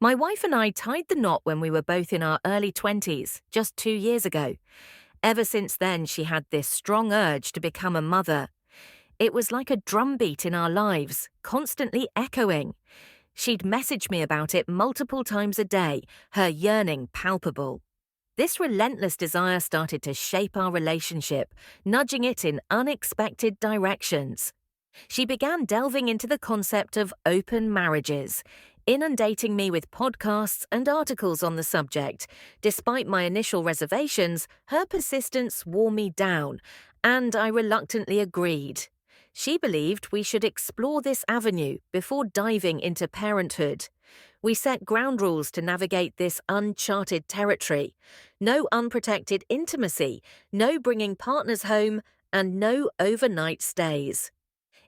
My wife and I tied the knot when we were both in our early 20s, just 2 years ago. Ever since then, she had this strong urge to become a mother. It was like a drumbeat in our lives, constantly echoing. She'd message me about it multiple times a day, her yearning palpable. This relentless desire started to shape our relationship, nudging it in unexpected directions. She began delving into the concept of open marriages, inundating me with podcasts and articles on the subject. Despite my initial reservations, her persistence wore me down, and I reluctantly agreed. She believed we should explore this avenue before diving into parenthood. We set ground rules to navigate this uncharted territory. No unprotected intimacy, no bringing partners home, and no overnight stays.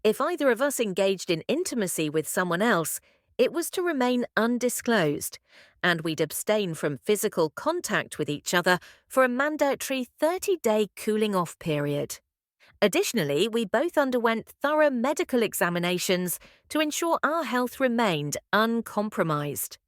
If either of us engaged in intimacy with someone else, it was to remain undisclosed, and we'd abstain from physical contact with each other for a mandatory 30-day cooling-off period. Additionally, we both underwent thorough medical examinations to ensure our health remained uncompromised.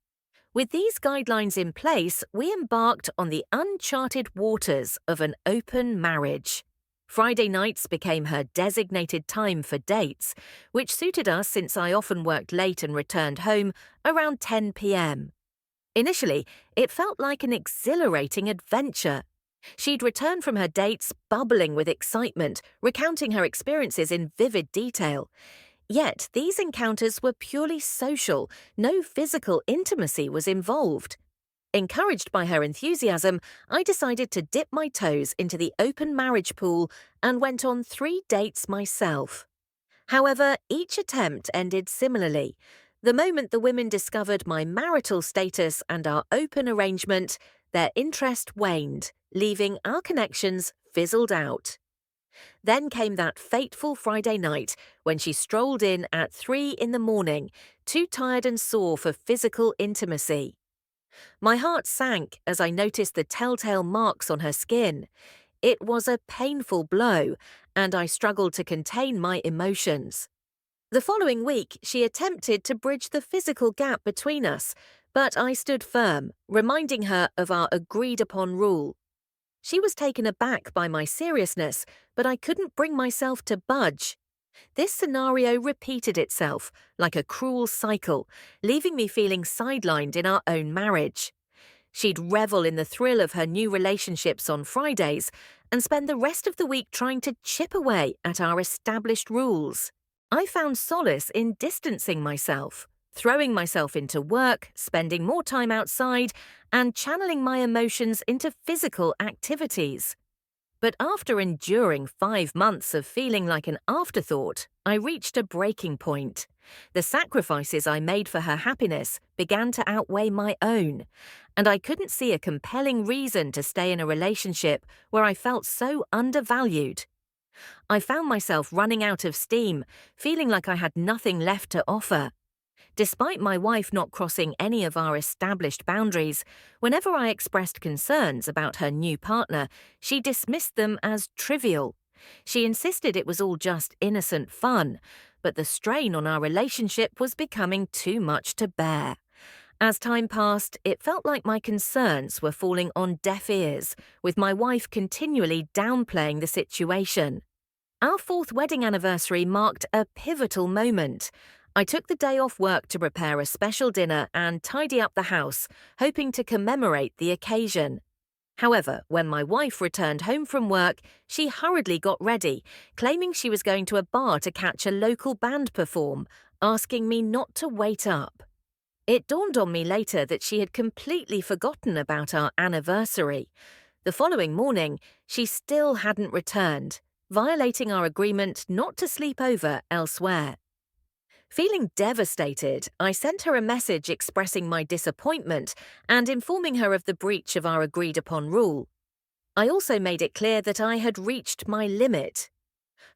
With these guidelines in place, we embarked on the uncharted waters of an open marriage. Friday nights became her designated time for dates, which suited us since I often worked late and returned home around 10 p.m. Initially, it felt like an exhilarating adventure. She'd return from her dates bubbling with excitement, recounting her experiences in vivid detail. Yet, these encounters were purely social, no physical intimacy was involved. Encouraged by her enthusiasm, I decided to dip my toes into the open marriage pool and went on 3 dates myself. However, each attempt ended similarly. The moment the women discovered my marital status and our open arrangement, their interest waned, leaving our connections fizzled out. Then came that fateful Friday night when she strolled in at 3 in the morning, too tired and sore for physical intimacy. My heart sank as I noticed the telltale marks on her skin. It was a painful blow, and I struggled to contain my emotions. The following week, she attempted to bridge the physical gap between us, but I stood firm, reminding her of our agreed-upon rule. She was taken aback by my seriousness, but I couldn't bring myself to budge. This scenario repeated itself, like a cruel cycle, leaving me feeling sidelined in our own marriage. She'd revel in the thrill of her new relationships on Fridays and spend the rest of the week trying to chip away at our established rules. I found solace in distancing myself, throwing myself into work, spending more time outside, and channeling my emotions into physical activities. But after enduring 5 months of feeling like an afterthought, I reached a breaking point. The sacrifices I made for her happiness began to outweigh my own, and I couldn't see a compelling reason to stay in a relationship where I felt so undervalued. I found myself running out of steam, feeling like I had nothing left to offer. Despite my wife not crossing any of our established boundaries, whenever I expressed concerns about her new partner, she dismissed them as trivial. She insisted it was all just innocent fun, but the strain on our relationship was becoming too much to bear. As time passed, it felt like my concerns were falling on deaf ears, with my wife continually downplaying the situation. Our 4th wedding anniversary marked a pivotal moment. I took the day off work to prepare a special dinner and tidy up the house, hoping to commemorate the occasion. However, when my wife returned home from work, she hurriedly got ready, claiming she was going to a bar to catch a local band perform, asking me not to wait up. It dawned on me later that she had completely forgotten about our anniversary. The following morning, she still hadn't returned, violating our agreement not to sleep over elsewhere. Feeling devastated, I sent her a message expressing my disappointment and informing her of the breach of our agreed-upon rule. I also made it clear that I had reached my limit.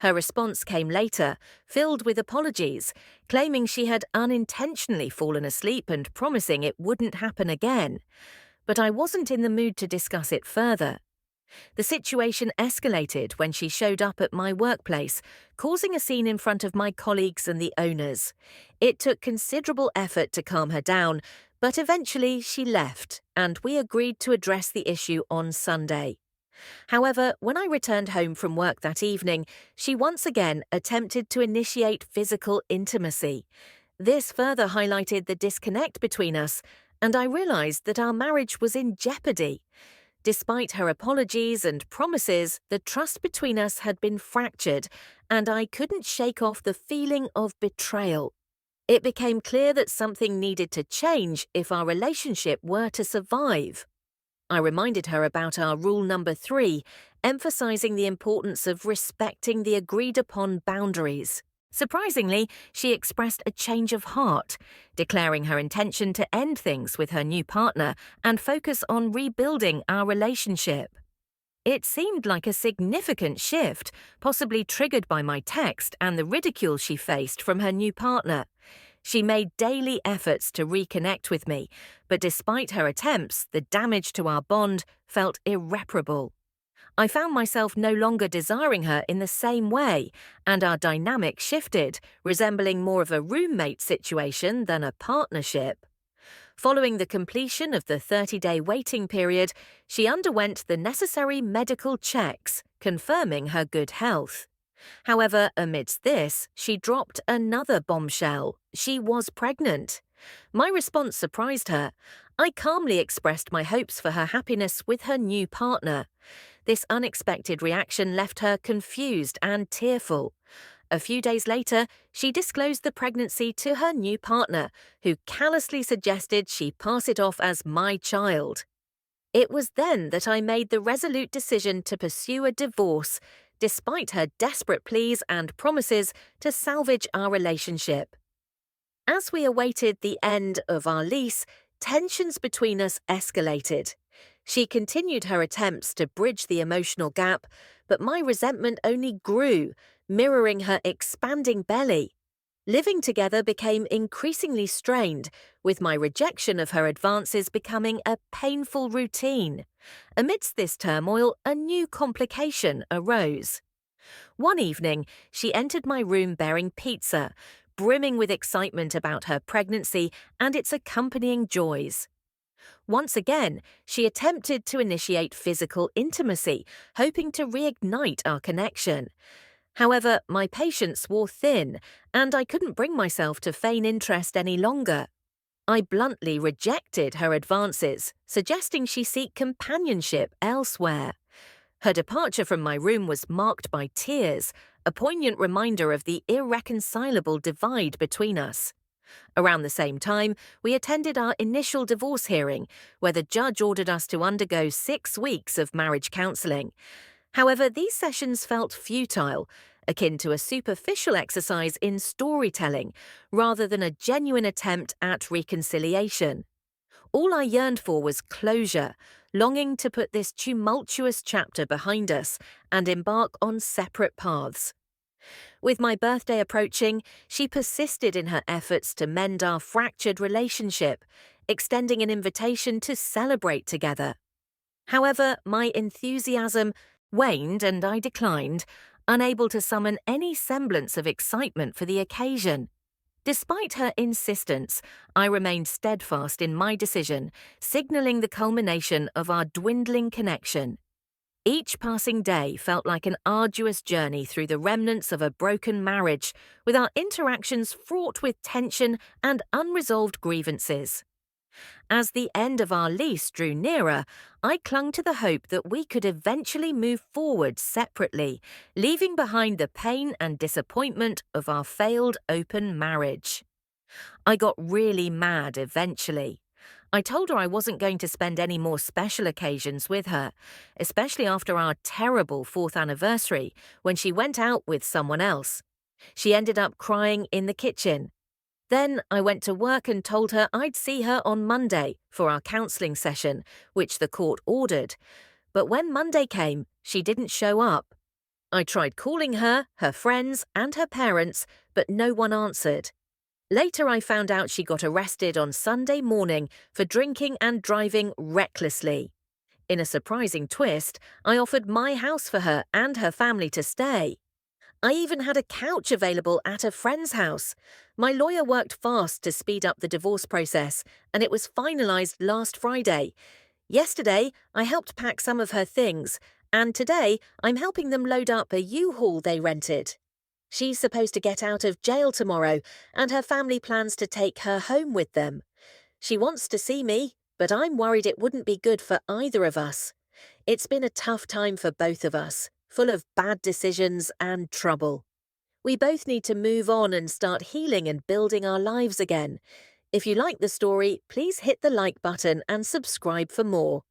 Her response came later, filled with apologies, claiming she had unintentionally fallen asleep and promising it wouldn't happen again. But I wasn't in the mood to discuss it further. The situation escalated when she showed up at my workplace, causing a scene in front of my colleagues and the owners. It took considerable effort to calm her down, But eventually she left, and we agreed to address the issue on Sunday. However, when I returned home from work that evening, she once again attempted to initiate physical intimacy. This further highlighted the disconnect between us, and I realized that our marriage was in jeopardy. Despite her apologies and promises, the trust between us had been fractured, and I couldn't shake off the feeling of betrayal. It became clear that something needed to change if our relationship were to survive. I reminded her about our rule number 3, emphasizing the importance of respecting the agreed-upon boundaries. Surprisingly, she expressed a change of heart, declaring her intention to end things with her new partner and focus on rebuilding our relationship. It seemed like a significant shift, possibly triggered by my text and the ridicule she faced from her new partner. She made daily efforts to reconnect with me, but despite her attempts, the damage to our bond felt irreparable. I found myself no longer desiring her in the same way, and our dynamic shifted, resembling more of a roommate situation than a partnership. Following the completion of the 30-day waiting period, she underwent the necessary medical checks, confirming her good health. However, amidst this, she dropped another bombshell. She was pregnant. My response surprised her. I calmly expressed my hopes for her happiness with her new partner. This unexpected reaction left her confused and tearful. A few days later, she disclosed the pregnancy to her new partner, who callously suggested she pass it off as my child. It was then that I made the resolute decision to pursue a divorce, despite her desperate pleas and promises to salvage our relationship. As we awaited the end of our lease, tensions between us escalated. She continued her attempts to bridge the emotional gap, but my resentment only grew, mirroring her expanding belly. Living together became increasingly strained, with my rejection of her advances becoming a painful routine. Amidst this turmoil, a new complication arose. One evening, she entered my room bearing pizza, brimming with excitement about her pregnancy and its accompanying joys. Once again, she attempted to initiate physical intimacy, hoping to reignite our connection. However, my patience wore thin, and I couldn't bring myself to feign interest any longer. I bluntly rejected her advances, suggesting she seek companionship elsewhere. Her departure from my room was marked by tears, a poignant reminder of the irreconcilable divide between us. Around the same time, we attended our initial divorce hearing, where the judge ordered us to undergo 6 weeks of marriage counseling. However, these sessions felt futile, akin to a superficial exercise in storytelling, rather than a genuine attempt at reconciliation. All I yearned for was closure, longing to put this tumultuous chapter behind us and embark on separate paths. With my birthday approaching, she persisted in her efforts to mend our fractured relationship, extending an invitation to celebrate together. However, my enthusiasm waned and I declined, unable to summon any semblance of excitement for the occasion. Despite her insistence, I remained steadfast in my decision, signaling the culmination of our dwindling connection. Each passing day felt like an arduous journey through the remnants of a broken marriage, with our interactions fraught with tension and unresolved grievances. As the end of our lease drew nearer, I clung to the hope that we could eventually move forward separately, leaving behind the pain and disappointment of our failed open marriage. I got really mad eventually. I told her I wasn't going to spend any more special occasions with her, especially after our terrible 4th anniversary when she went out with someone else. She ended up crying in the kitchen. Then I went to work and told her I'd see her on Monday for our counselling session, which the court ordered. But when Monday came, she didn't show up. I tried calling her, her friends, and her parents, but no one answered. Later I found out she got arrested on Sunday morning for drinking and driving recklessly. In a surprising twist, I offered my house for her and her family to stay. I even had a couch available at a friend's house. My lawyer worked fast to speed up the divorce process, and it was finalized last Friday. Yesterday, I helped pack some of her things, and today I'm helping them load up a U-Haul they rented. She's supposed to get out of jail tomorrow, and her family plans to take her home with them. She wants to see me, but I'm worried it wouldn't be good for either of us. It's been a tough time for both of us, full of bad decisions and trouble. We both need to move on and start healing and building our lives again. If you like the story, please hit the like button and subscribe for more.